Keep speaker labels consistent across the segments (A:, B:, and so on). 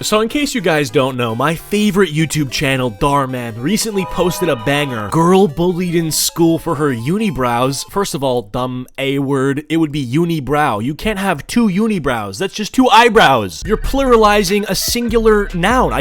A: So in case you guys don't know, my favorite YouTube channel, Dhar Man, recently posted a banger. Girl bullied in school for her unibrows. First of all, dumb A word, it would be unibrow. You can't have two unibrows. That's just two eyebrows. You're pluralizing a singular noun.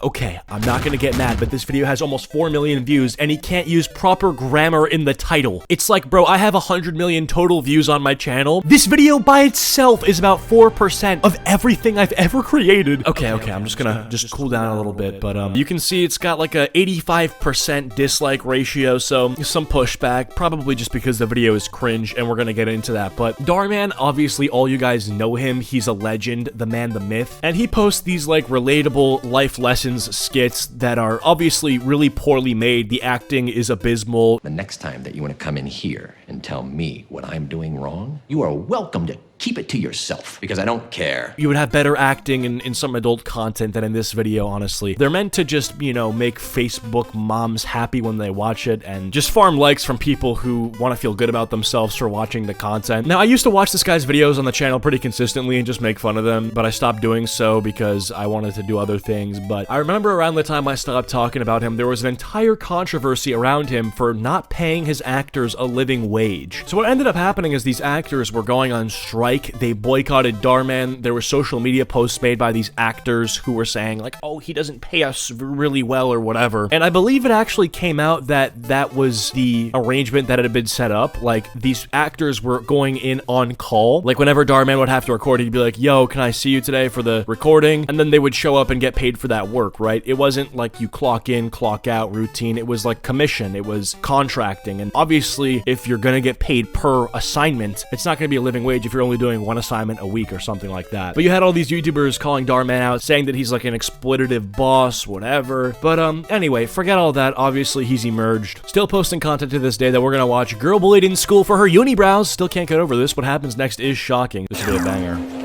A: Okay, I'm not gonna get mad, but this video has almost 4 million views and he can't use proper grammar in the title. It's like, bro, I have 100 million total views on my channel. This video by itself is about 4% of everything I've ever created. Okay, I'm just gonna cool down a little bit, but you can see it's got like a 85% dislike ratio, so some pushback, probably just because the video is cringe, and we're gonna get into that. But Dar Man, obviously all you guys know him, he's a legend, the man, the myth, and he posts these like relatable life lessons skits that are obviously really poorly made. The acting is abysmal.
B: The next time that you want to come in here and tell me what I'm doing wrong, you are welcome to keep it to yourself, because I don't care.
A: You would have better acting in some adult content than in this video, honestly. They're meant to just, you know, make Facebook moms happy when they watch it and just farm likes from people who want to feel good about themselves for watching the content. Now, I used to watch this guy's videos on the channel pretty consistently and just make fun of them, but I stopped doing so because I wanted to do other things. But I remember around the time I stopped talking about him, there was an entire controversy around him for not paying his actors a living wage. So what ended up happening is these actors were going on strike. They boycotted Dar Man. There were social media posts made by these actors who were saying like, oh, he doesn't pay us really well or whatever. And I believe it actually came out that that was the arrangement that had been set up. Like, these actors were going in on call. Like, whenever Dar Man would have to record, he'd be like, yo, can I see you today for the recording? And then they would show up and get paid for that work, right? It wasn't like you clock in, clock out routine. It was like commission. It was contracting. And obviously, if you're gonna get paid per assignment, it's not gonna be a living wage if you're only doing one assignment a week or something like that. But you had all these YouTubers calling Dar Man out, saying that he's like an exploitative boss, whatever. But anyway, forget all that. Obviously, he's emerged. Still posting content to this day that we're gonna watch. Girl bullied in school for her unibrows. Still can't get over this. What happens next is shocking. This will be a banger.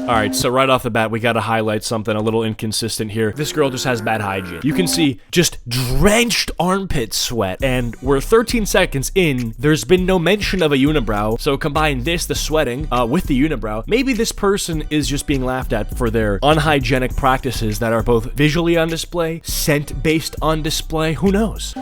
A: Alright, so right off the bat, we gotta highlight something a little inconsistent here. This girl just has bad hygiene. You can see just drenched armpit sweat, and we're 13 seconds in, there's been no mention of a unibrow, so combine this, the sweating, with the unibrow, maybe this person is just being laughed at for their unhygienic practices that are both visually on display, scent-based on display, who knows?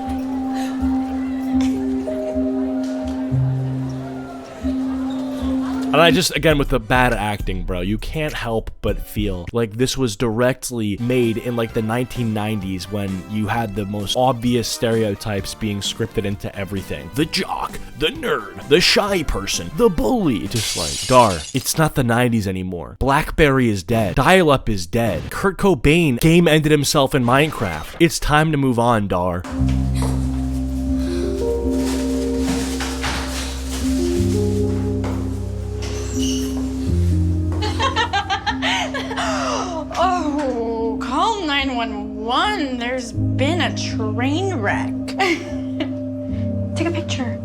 A: And I just, again, with the bad acting, bro, you can't help but feel like this was directly made in like the 1990s when you had the most obvious stereotypes being scripted into everything. The jock, the nerd, the shy person, the bully. Just like, Dar, it's not the 90s anymore. BlackBerry is dead. Dial-up is dead. Kurt Cobain game-ended himself in Minecraft. It's time to move on, Dar.
C: Oh, call 911. There's been a train wreck. Take a picture.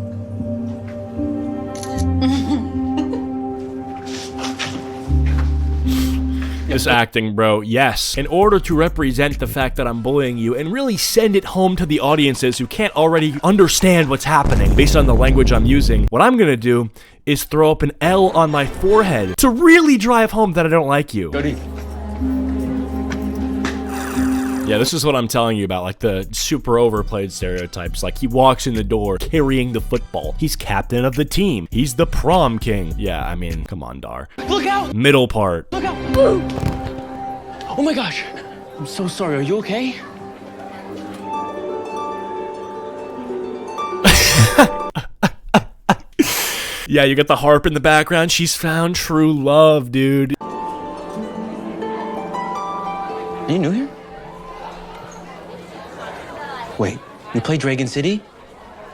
A: This acting, bro, yes. In order to represent the fact that I'm bullying you and really send it home to the audiences who can't already understand what's happening based on the language I'm using, what I'm gonna do is throw up an L on my forehead to really drive home that I don't like you.
D: Goody.
A: Yeah, this is what I'm telling you about, like the super overplayed stereotypes. Like, he walks in the door carrying the football. He's captain of the team. He's the prom king. Yeah, I mean, come on, Dar.
D: Look out!
A: Middle part.
D: Look out! Ooh. Oh my gosh. I'm so sorry. Are you okay?
A: Yeah, you got the harp in the background. She's found true love, dude.
D: Are you new here? Wait, you play Dragon City?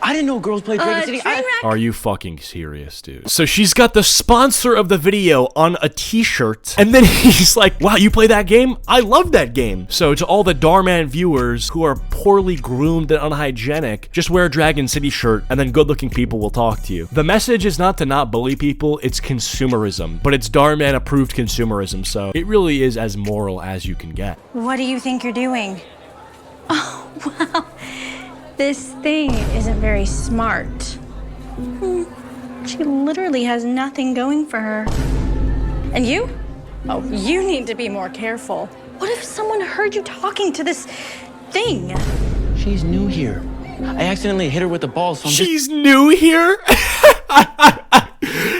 D: I didn't know girls played Dragon City.
A: Are you fucking serious, dude? So she's got the sponsor of the video on a t-shirt, and then he's like, wow, you play that game? I love that game. So to all the Dar Man viewers who are poorly groomed and unhygienic, just wear a Dragon City shirt, and then good-looking people will talk to you. The message is not to not bully people, it's consumerism. But it's Dar Man approved consumerism, so it really is as moral as you can get.
E: What do you think you're doing? Oh, wow. This thing isn't very smart. She literally has nothing going for her. And you? Oh, you need to be more careful. What if someone heard you talking to this thing?
D: She's new here. I accidentally hit her with the ball, so I'm
A: She's new here?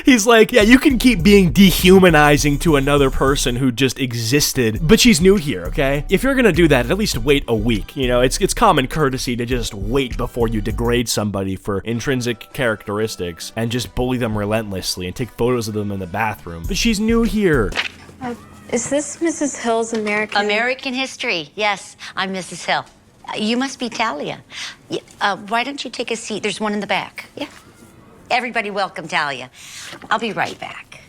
A: He's like, yeah, you can keep being dehumanizing to another person who just existed, but she's new here, okay? If you're gonna do that, at least wait a week. You know, it's common courtesy to just wait before you degrade somebody for intrinsic characteristics and just bully them relentlessly and take photos of them in the bathroom. But she's new here.
F: Is this Mrs. Hill's
G: American history? Yes, I'm Mrs. Hill. You must be Talia. Why don't you take a seat? There's one in the back. Yeah. Everybody welcome Talia. I'll be right back.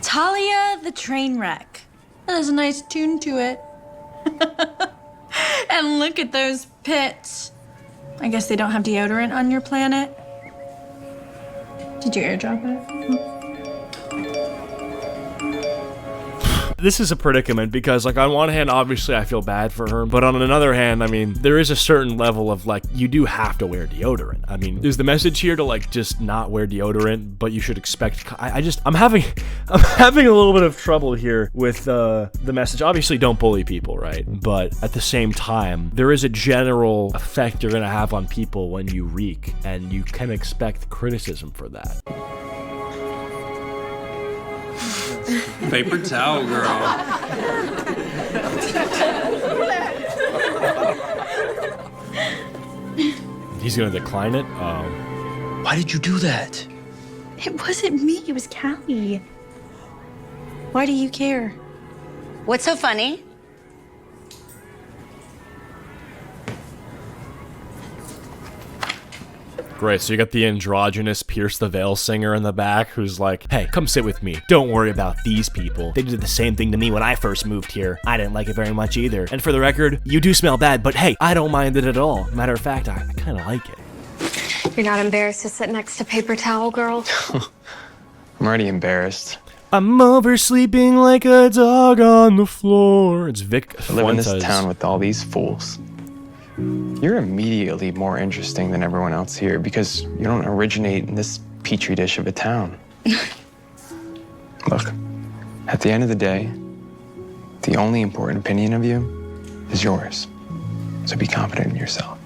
C: Talia the train wreck. That has a nice tune to it. And look at those pits. I guess they don't have deodorant on your planet. Did you airdrop it?
A: This is a predicament because, like, on one hand, obviously I feel bad for her, but on another hand, I mean, there is a certain level of, like, you do have to wear deodorant. I mean, there's the message here to, like, just not wear deodorant, but you should expect, I'm having a little bit of trouble here with the message. Obviously, don't bully people, right? But at the same time, there is a general effect you're gonna have on people when you reek, and you can expect criticism for that.
H: Paper towel girl.
A: He's gonna decline it?
D: Why did you do that?
C: It wasn't me, it was Callie. Why do you care?
G: What's so funny?
A: Great, so you got the androgynous Pierce the Veil singer in the back who's like, hey, come sit with me. Don't worry about these people. They did the same thing to me when I first moved here. I didn't like it very much either. And for the record, you do smell bad, but hey, I don't mind it at all. Matter of fact, I kind of like it.
F: You're not embarrassed to sit next to Paper Towel Girl?
I: I'm already embarrassed.
A: I'm oversleeping like a dog on the floor. It's Vic
I: I live in
A: Fuentes.
I: this town with all these fools. You're immediately more interesting than everyone else here because you don't originate in this petri dish of a town. Look, at the end of the day, the only important opinion of you is yours. So be confident in yourself.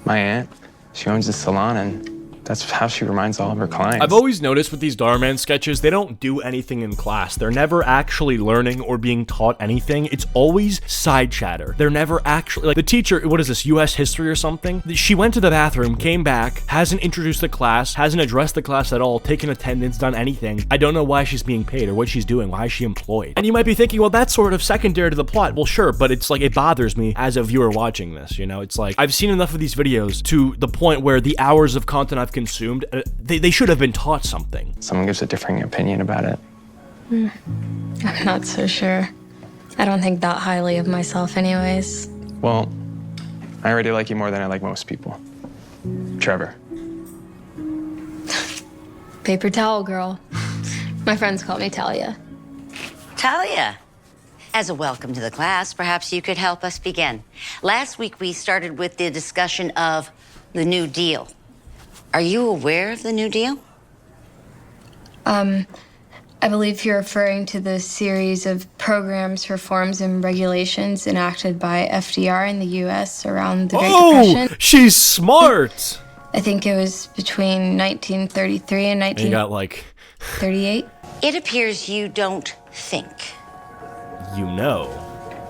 I: My aunt, she owns a salon and that's how she reminds all of her clients.
A: I've always noticed with these Dar Man sketches, they don't do anything in class. They're never actually learning or being taught anything. It's always side chatter. They're never actually, like the teacher, what is this, US history or something? She went to the bathroom, came back, hasn't introduced the class, hasn't addressed the class at all, taken attendance, done anything. I don't know why she's being paid or what she's doing. Why is she employed? And you might be thinking, well, that's sort of secondary to the plot. Well, sure, but it's like, it bothers me as a viewer watching this, you know? It's like, I've seen enough of these videos to the point where the hours of content I've consumed, they should have been taught something.
I: Someone gives a differing opinion about it.
F: I'm not so sure. I don't think that highly of myself anyways.
I: Well, I already like you more than I like most people. Trevor.
F: Paper Towel Girl. My friends call me Talia.
G: Talia. As a welcome to the class, perhaps you could help us begin. Last week, we started with the discussion of the New Deal. Are you aware of the New Deal?
F: I believe you're referring to the series of programs, reforms, and regulations enacted by FDR in the U.S. around the Great Depression.
A: Oh, she's smart!
F: I think it was between 1933 and
A: And you got like,
F: 1938.
G: It appears you don't think.
A: you know,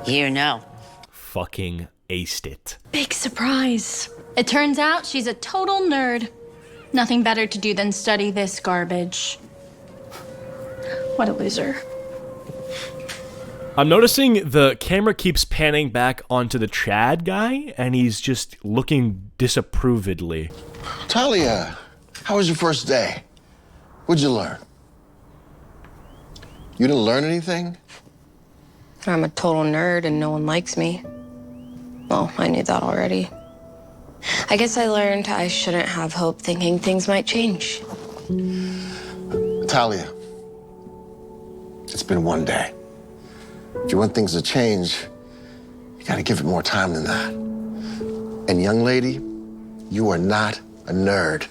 G: You know.
A: fucking aced it.
C: Big surprise. It turns out she's a total nerd. Nothing better to do than study this garbage. What a loser.
A: I'm noticing the camera keeps panning back onto the Chad guy, and he's just looking disapprovedly.
J: Talia, how was your first day? What'd you learn? You didn't learn anything?
F: I'm a total nerd and no one likes me. Well, I knew that already. I guess I learned I shouldn't have hope thinking things might change.
J: Talia, it's been one day. If you want things to change, you gotta give it more time than that. And young lady, you are not a nerd.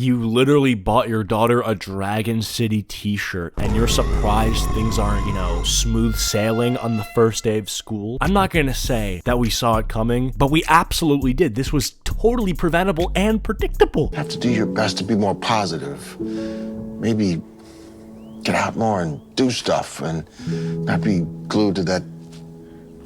A: You literally bought your daughter a Dragon City t-shirt and you're surprised things aren't, you know, smooth sailing on the first day of school. I'm not gonna say that we saw it coming, but we absolutely did. This was totally preventable and predictable.
J: You have to do your best to be more positive. Maybe get out more and do stuff and not be glued to that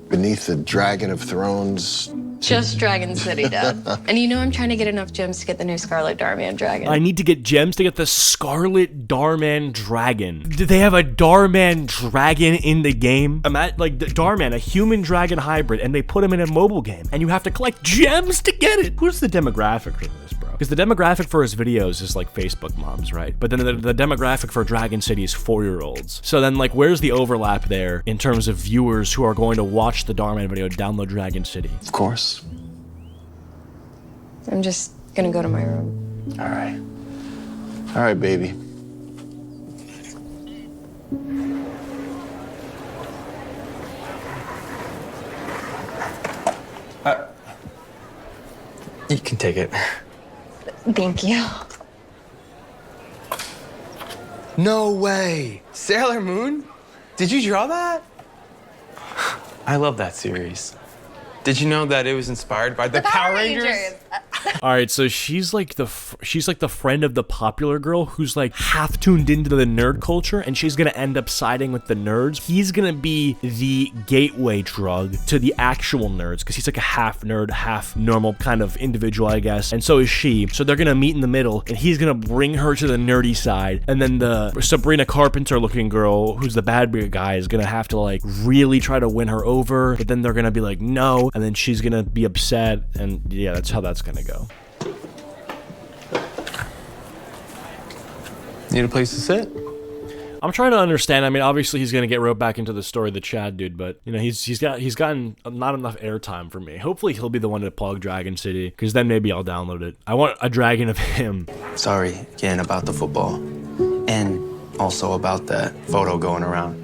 J: beneath the Dragon of Thrones.
F: Just Dragon City, Dad. And you know I'm trying to get enough gems to get the new Scarlet Dar Man dragon.
A: I need to get gems to get the Scarlet Dar Man dragon. Did they have a Dar Man dragon in the game? Like Dar Man, a human dragon hybrid, and they put him in a mobile game, and you have to collect gems to get it. Who's the demographic for this, bro? Because the demographic for his videos is like Facebook moms, right? But then the demographic for Dragon City is 4-year-olds. So then, like, where's the overlap there in terms of viewers who are going to watch the Dar Man video, download Dragon City?
J: Of course.
F: I'm just gonna go to my room.
J: All right. All right, baby.
I: You can take it.
F: Thank you.
I: No way! Sailor Moon? Did you draw that? I love that series. Did you know that it was inspired by the Power Rangers?
A: All right, so she's like the friend of the popular girl who's like half tuned into the nerd culture, and she's gonna end up siding with the nerds. He's gonna be the gateway drug to the actual nerds because he's like a half nerd, half normal kind of individual, I guess. And so is she. So they're gonna meet in the middle, and he's gonna bring her to the nerdy side, and then the Sabrina Carpenter looking girl, who's the bad guy, is gonna have to like really try to win her over. But then they're gonna be like no, and then she's gonna be upset, and yeah, that's how that's gonna go.
I: Need a place to sit?
A: I'm trying to understand. I mean, obviously he's gonna get roped back into the story, the Chad dude, but you know, he's gotten not enough airtime for me. Hopefully he'll be the one to plug Dragon City, because then maybe I'll download it. I want a dragon of him.
K: Sorry again about the football, and also about that photo going around.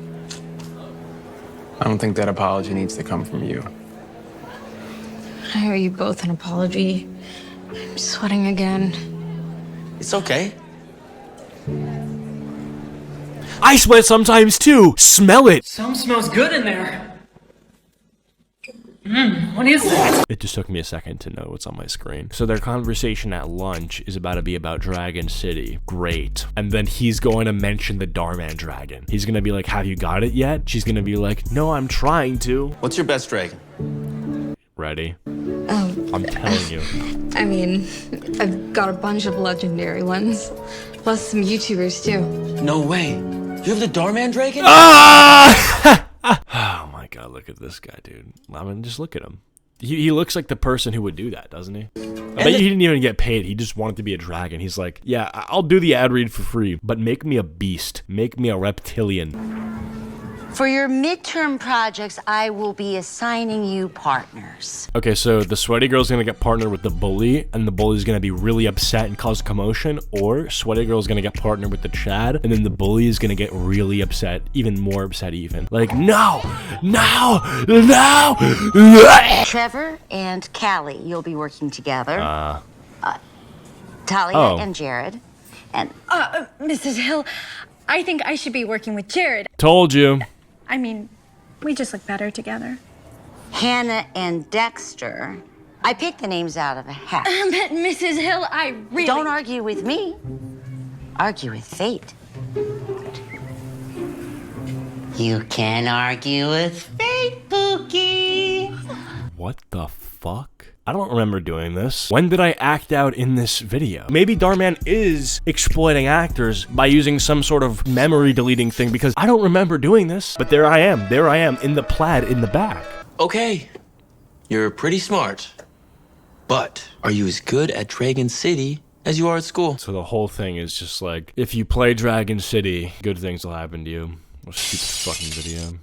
I: I don't think that apology needs to come from you.
F: I owe you both an apology. I'm sweating again.
K: It's okay.
A: I sweat sometimes too. Smell it.
D: Something smells good in there. What is that?
A: It just took me a second to know what's on my screen. So their conversation at lunch is about to be about Dragon City. Great. And then he's going to mention the Dar Man dragon. He's gonna be like, have you got it yet? She's gonna be like, no, I'm trying to.
K: What's your best dragon?
A: Ready? I'm telling you.
F: I mean, I've got a bunch of legendary ones, plus some YouTubers too.
K: No way. You have the Dar Man dragon?
A: Ah! Oh my god, look at this guy, dude. I mean, just look at him. He looks like the person who would do that, doesn't he? I bet you he didn't even get paid. He just wanted to be a dragon. He's like, yeah, I'll do the ad read for free, but make me a beast. Make me a reptilian.
G: For your midterm projects, I will be assigning you partners.
A: Okay, so the sweaty girl's gonna get partnered with the bully, and the bully's gonna be really upset and cause commotion, or sweaty girl's gonna get partnered with the Chad, and then the bully is gonna get really upset, even more upset even. Like, no! No! No!
G: Trevor and Callie, you'll be working together. Talia and Jared. And
E: Mrs. Hill, I think I should be working with Jared.
A: Told you.
E: I mean, we just look better together.
G: Hannah and Dexter. I picked the names out of a hat.
E: But Mrs. Hill, I really...
G: Don't argue with me. Argue with fate. You can argue with fate, Pookie.
A: What the fuck? I don't remember doing this. When did I act out in this video? Maybe Dar Man is exploiting actors by using some sort of memory deleting thing, because I don't remember doing this. But there I am in the plaid in the back.
K: Okay, you're pretty smart. But are you as good at Dragon City as you are at school?
A: So the whole thing is just like, if you play Dragon City, good things will happen to you. What a stupid fucking video.